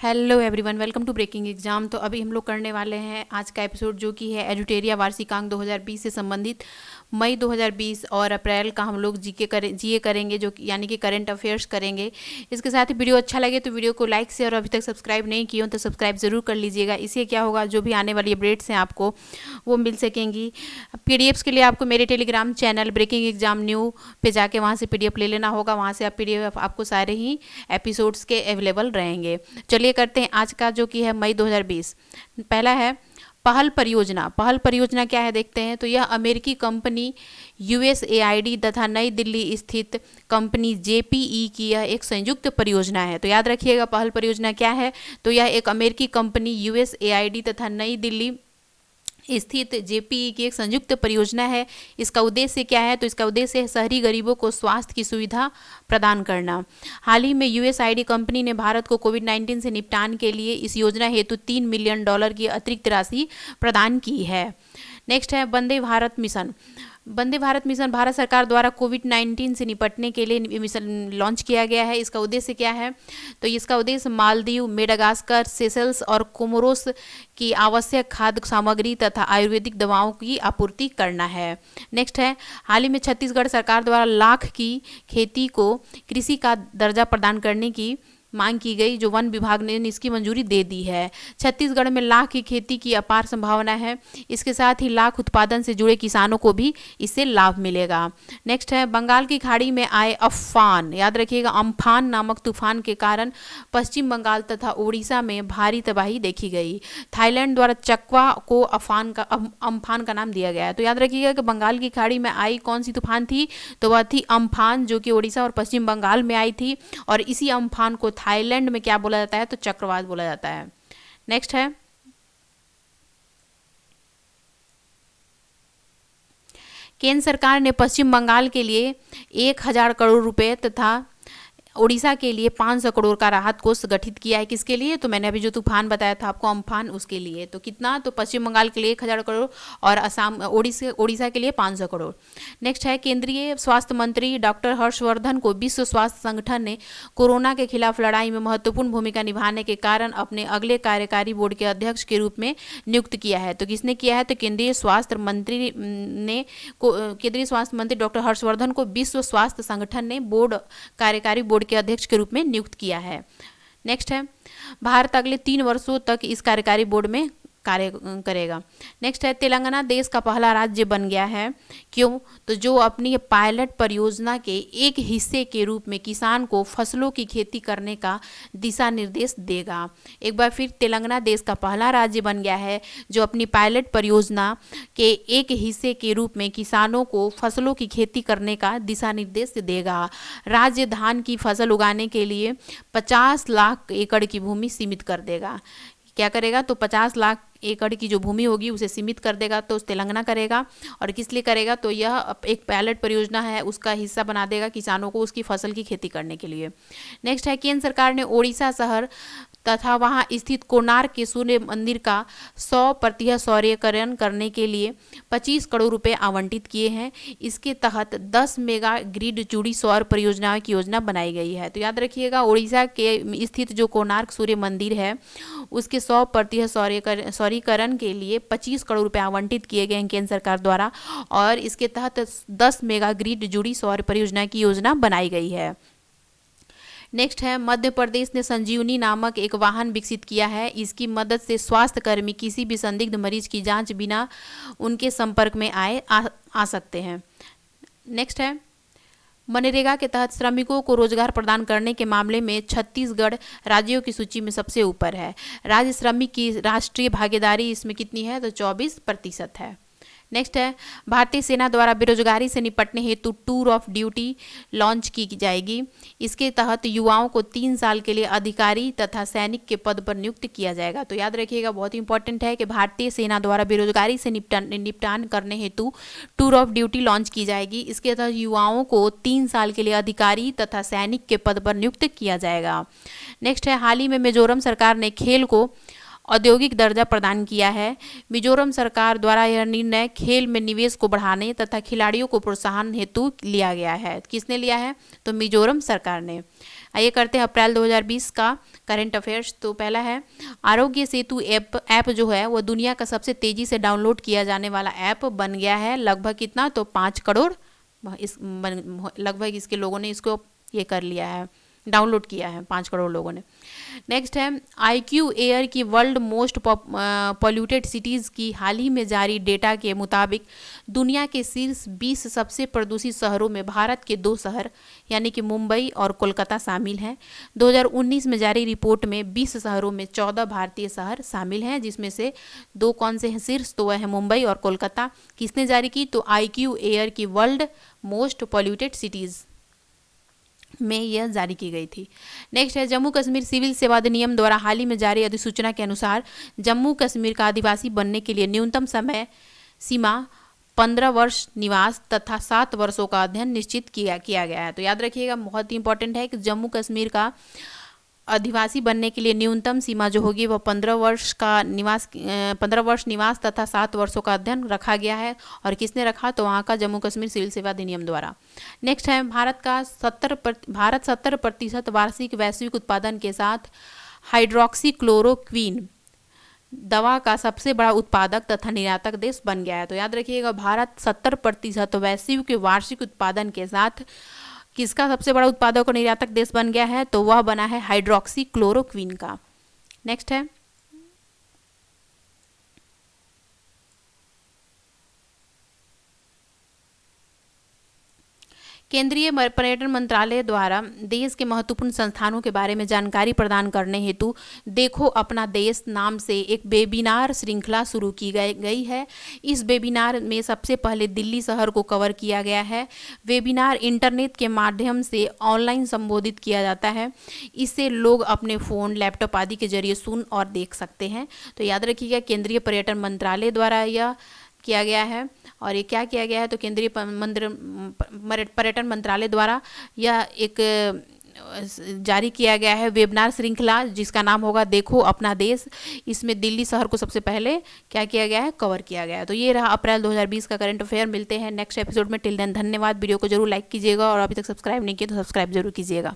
Hello everyone, welcome to breaking exam. तो अभी हम लोग करने वाले हैं आज का एपिसोड, जो कि है एजुटेरिया वार्षिकांक 2020 से संबंधित मई 2020 और अप्रैल का हम लोग जीए करेंगे, जो यानी कि करंट अफेयर्स करेंगे। इसके साथ ही वीडियो अच्छा लगे तो वीडियो को लाइक से, और अभी तक सब्सक्राइब नहीं किए हो तो सब्सक्राइब ज़रूर कर लीजिएगा। इससे क्या होगा, जो भी आने वाली अपडेट्स हैं आपको वो मिल सकेंगी। पीडीएफ्स के लिए आपको मेरे Telegram channel breaking exam new पे जाके वहाँ से पीडीएफ ले लेना होगा। वहाँ से आप पीडीएफ आपको सारे ही एपिसोड्स के अवेलेबल रहेंगे। चलिए करते हैं आज का, जो कि है मई 2020। पहला है पहल परियोजना। पहल परियोजना क्या है देखते हैं। तो यह अमेरिकी कंपनी USAID तथा नई दिल्ली स्थित कंपनी JPE की यह एक संयुक्त परियोजना है। तो याद रखिएगा पहल परियोजना क्या है। तो यह एक अमेरिकी कंपनी USAID तथा नई दिल्ली स्थित JPE की एक संयुक्त परियोजना है। इसका उद्देश्य क्या है। तो इसका उद्देश्य है शहरी गरीबों को स्वास्थ्य की सुविधा प्रदान करना। हाल ही में USAID कंपनी ने भारत को कोविड-19 से निपटान के लिए इस योजना हेतु $3 मिलियन की अतिरिक्त राशि प्रदान की है। नेक्स्ट है वंदे भारत मिशन। वंदे भारत मिशन भारत सरकार द्वारा कोविड-19 से निपटने के लिए मिशन लॉन्च किया गया है। इसका उद्देश्य क्या है। तो इसका उद्देश्य मालदीव, मेडागास्कर, सेशल्स और कोमोरोस की आवश्यक खाद्य सामग्री तथा आयुर्वेदिक दवाओं की आपूर्ति करना है। नेक्स्ट है हाल ही में छत्तीसगढ़ सरकार द्वारा लाख की खेती को कृषि का दर्जा प्रदान करने की मांग की गई, जो वन विभाग ने इसकी मंजूरी दे दी है। छत्तीसगढ़ में लाख की खेती की अपार संभावना है। इसके साथ ही लाख उत्पादन से जुड़े किसानों को भी इससे लाभ मिलेगा। नेक्स्ट है बंगाल की खाड़ी में आए अम्फान। याद रखिएगा अम्फान नामक तूफान के कारण पश्चिम बंगाल तथा उड़ीसा में भारी तबाही देखी गई। थाईलैंड द्वारा चकवा को अम्फान का नाम दिया गया है। तो याद रखिएगा कि बंगाल की खाड़ी में आई कौन सी तूफान थी। तो वह थी अम्फान, जो कि उड़ीसा और पश्चिम बंगाल में आई थी। और इसी अम्फान को थाईलैंड में क्या बोला जाता है। तो चक्रवात बोला जाता है। नेक्स्ट है केंद्र सरकार ने पश्चिम बंगाल के लिए 1000 करोड़ रुपए तथा उड़ीसा के लिए 500 करोड़ का राहत कोष गठित किया है। किसके लिए। तो मैंने अभी जो तूफान बताया था आपको अम्फान, उसके लिए। तो कितना। तो पश्चिम बंगाल के लिए 1000 करोड़ और असम उड़ीसा के लिए 500 करोड़। नेक्स्ट है केंद्रीय स्वास्थ्य मंत्री डॉक्टर हर्षवर्धन को विश्व स्वास्थ्य संगठन ने कोरोना के खिलाफ लड़ाई में महत्वपूर्ण भूमिका निभाने के कारण अपने अगले कार्यकारी बोर्ड के अध्यक्ष के रूप में नियुक्त किया है। तो किसने किया है। तो केंद्रीय स्वास्थ्य मंत्री डॉक्टर हर्षवर्धन को विश्व स्वास्थ्य संगठन ने कार्यकारी बोर्ड के अध्यक्ष के रूप में नियुक्त किया है। नेक्स्ट है भारत अगले 3 वर्षों तक इस कार्यकारी बोर्ड में कार्य करेगा। नेक्स्ट है तेलंगाना देश का पहला राज्य बन गया है। क्यों। तो जो अपनी पायलट परियोजना के एक हिस्से के रूप में किसान को फसलों की खेती करने का दिशा निर्देश देगा। एक बार फिर तेलंगाना देश का पहला राज्य बन गया है, जो अपनी पायलट परियोजना के एक हिस्से के रूप में किसानों को फसलों की खेती करने का दिशा निर्देश देगा। राज्य धान की फसल उगाने के लिए 50 लाख एकड़ की भूमि सीमित कर देगा। क्या करेगा। तो 50 लाख एकड़ की जो भूमि होगी उसे सीमित कर देगा। तो तेलंगाना करेगा। और किस लिए करेगा। तो यह एक पायलट परियोजना है, उसका हिस्सा बना देगा किसानों को उसकी फसल की खेती करने के लिए। नेक्स्ट है केंद्र सरकार ने ओडिशा शहर तथा वहां स्थित कोणार्क के सूर्य मंदिर का 100% सौर्यकरण करने के लिए 25 करोड़ रुपए आवंटित किए हैं। इसके तहत 10 मेगा ग्रिड जुड़ी सौर परियोजनाओं की योजना बनाई गई है। तो याद रखिएगा उड़ीसा के स्थित जो कोणार्क सूर्य मंदिर है उसके 100% सौरीकरण के लिए 25 करोड़ रुपए आवंटित किए गए हैं केंद्र सरकार द्वारा। और इसके तहत 10 मेगा ग्रिड जुड़ी सौर परियोजना की योजना बनाई गई है। नेक्स्ट है मध्य प्रदेश ने संजीवनी नामक एक वाहन विकसित किया है। इसकी मदद से स्वास्थ्यकर्मी किसी भी संदिग्ध मरीज की जांच बिना उनके संपर्क में आ सकते हैं। नेक्स्ट है मनरेगा के तहत श्रमिकों को रोजगार प्रदान करने के मामले में छत्तीसगढ़ राज्यों की सूची में सबसे ऊपर है। राज्य श्रमिक की राष्ट्रीय भागीदारी इसमें कितनी है। तो 24% है। नेक्स्ट है भारतीय सेना द्वारा बेरोजगारी से निपटने हेतु टूर ऑफ ड्यूटी लॉन्च की जाएगी। इसके तहत युवाओं को 3 साल के लिए अधिकारी तथा सैनिक के पद पर नियुक्त किया जाएगा। तो याद रखिएगा बहुत इंपॉर्टेंट है कि भारतीय सेना द्वारा बेरोजगारी से निपटान करने हेतु टूर ऑफ ड्यूटी लॉन्च की जाएगी। इसके तहत युवाओं को 3 साल के लिए अधिकारी तथा सैनिक के पद पर नियुक्त किया जाएगा। नेक्स्ट है हाल ही में मिजोरम सरकार ने खेल को औद्योगिक दर्जा प्रदान किया है। मिजोरम सरकार द्वारा यह निर्णय खेल में निवेश को बढ़ाने तथा खिलाड़ियों को प्रोत्साहन हेतु लिया गया है। किसने लिया है? तो मिजोरम सरकार ने। आइए करते हैं अप्रैल 2020 का करंट अफेयर्स। तो पहला है, आरोग्य सेतु ऐप जो है वो दुनिया का सबसे तेजी से डाउनलोड किया जाने वाला ऐप बन गया है। लगभग कितना? तो 5 करोड़ लगभग इसके लोगों ने इसको ये कर लिया है, डाउनलोड किया है 5 करोड़ लोगों ने। नेक्स्ट है, IQ एयर की वर्ल्ड मोस्ट पॉल्यूटेड सिटीज़ की हाल ही में जारी डेटा के मुताबिक दुनिया के शीर्ष 20 सबसे प्रदूषित शहरों में भारत के 2 शहर यानी कि मुंबई और कोलकाता शामिल हैं। 2019 में जारी रिपोर्ट में 20 शहरों में 14 भारतीय शहर शामिल हैं, जिसमें से 2 कौन से हैं शीर्ष? तो वह है मुंबई और कोलकाता। किसने जारी की? तो IQ एयर की वर्ल्ड मोस्ट पॉल्यूटेड सिटीज़ में यह जारी की गई थी। नेक्स्ट है, जम्मू कश्मीर सिविल सेवा अधिनियम द्वारा हाल ही में जारी अधिसूचना के अनुसार जम्मू कश्मीर का आदिवासी बनने के लिए न्यूनतम समय सीमा 15 वर्ष निवास तथा 7 वर्षों का अध्ययन निश्चित किया गया है। तो याद रखिएगा, बहुत ही इंपॉर्टेंट है कि जम्मू कश्मीर का अधिवासी बनने के लिए न्यूनतम सीमा जो होगी वह 15 वर्ष निवास तथा 7 वर्षों का अध्ययन रखा गया है। और किसने रखा? तो वहाँ का जम्मू कश्मीर सिविल सेवा अधिनियम द्वारा। नेक्स्ट है, भारत 70% वार्षिक वैश्विक उत्पादन के साथ हाइड्रोक्सीक्लोरोक्वीन दवा का सबसे बड़ा उत्पादक तथा निर्यातक देश बन गया है। तो याद रखिएगा, भारत 70% वैश्विक वार्षिक उत्पादन के साथ किसका सबसे बड़ा उत्पादक और निर्यातक देश बन गया है? तो वह बना है हाइड्रोक्सीक्लोरोक्वीन का। नेक्स्ट है, केंद्रीय पर्यटन मंत्रालय द्वारा देश के महत्वपूर्ण संस्थानों के बारे में जानकारी प्रदान करने हेतु देखो अपना देश नाम से एक वेबिनार श्रृंखला शुरू की गई है। इस वेबिनार में सबसे पहले दिल्ली शहर को कवर किया गया है। वेबिनार इंटरनेट के माध्यम से ऑनलाइन संबोधित किया जाता है। इससे लोग अपने फ़ोन, लैपटॉप आदि के जरिए सुन और देख सकते हैं। तो याद रखिएगा, केंद्रीय पर्यटन मंत्रालय द्वारा यह किया गया है। और ये क्या किया गया है? तो केंद्रीय पर्यटन मंत्रालय द्वारा यह एक जारी किया गया है वेबिनार श्रृंखला, जिसका नाम होगा देखो अपना देश। इसमें दिल्ली शहर को सबसे पहले क्या किया गया है? कवर किया गया है। तो ये रहा अप्रैल 2020 का करंट अफेयर। मिलते हैं नेक्स्ट एपिसोड में। टिल देन धन्यवाद। वीडियो को जरूर लाइक कीजिएगा और अभी तक सब्सक्राइब नहीं किया तो सब्सक्राइब जरूर कीजिएगा।